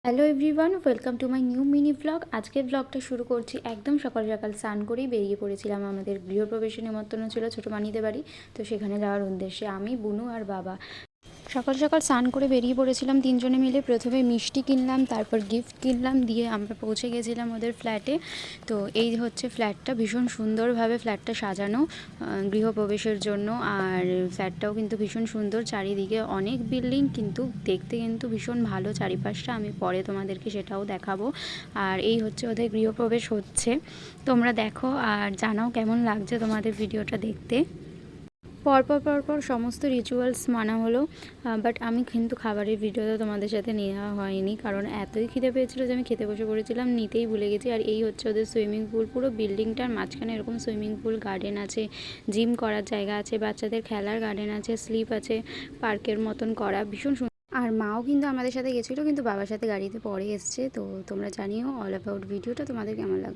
Hello everyone, welcome to my new mini blog. আজকের ব্লগটা শুরু করছি একদম সকাল সকাল স্নান করেই বেরিয়ে পড়েছিলাম। আমাদের গৃহপ্রবেশে নিমন্ত্রণ ছিল ছোটো মানিদের বাড়ি, তো সেখানে যাওয়ার উদ্দেশ্যে আমি, বুনু আর বাবা সকাল সকাল স্নান করে বেরিয়ে পড়েছিলাম তিনজনে মিলে। প্রথমে মিষ্টি কিনলাম, তারপর গিফট কিনলাম, দিয়ে আমরা পৌঁছে গেছিলাম ওদের ফ্ল্যাটে। তো এই হচ্ছে ফ্ল্যাটটা, ভীষণ সুন্দরভাবে ফ্ল্যাটটা সাজানো গৃহপ্রবেশের জন্য। আর ফ্ল্যাটটাও কিন্তু ভীষণ সুন্দর, চারিদিকে অনেক বিল্ডিং, কিন্তু দেখতে কিন্তু ভীষণ ভালো চারিপাশটা। আমি পরে তোমাদেরকে সেটাও দেখাবো। আর এই হচ্ছে ওদের গৃহপ্রবেশ হচ্ছে, তোমরা দেখো আর জানাও কেমন লাগছে তোমাদের ভিডিওটা দেখতে। পরপর সমস্ত রিচুয়ালস মানা হলো, বাট আমি কিন্তু খাবারের ভিডিওটা তোমাদের সাথে নেওয়া হয়নি, কারণ এতই খিদে পেয়েছিলো যে আমি খেতে বসে পড়েছিলাম, নিতেই ভুলে গেছি। আর এই হচ্ছে ওদের সুইমিং পুল, পুরো বিল্ডিংটার মাঝখানে এরকম সুইমিং পুল, গার্ডেন আছে, জিম করার জায়গা আছে, বাচ্চাদের খেলার গার্ডেন আছে, স্লিপ আছে, পার্কের মতন করা, ভীষণ সুন্দর। আর মাও কিন্তু আমাদের সাথে গেছিলো, কিন্তু বাবার সাথে গাড়িতে পরে এসছে। তো তোমরা জানিও অল অ্যাবাউট ভিডিওটা তোমাদের কেমন লাগবে।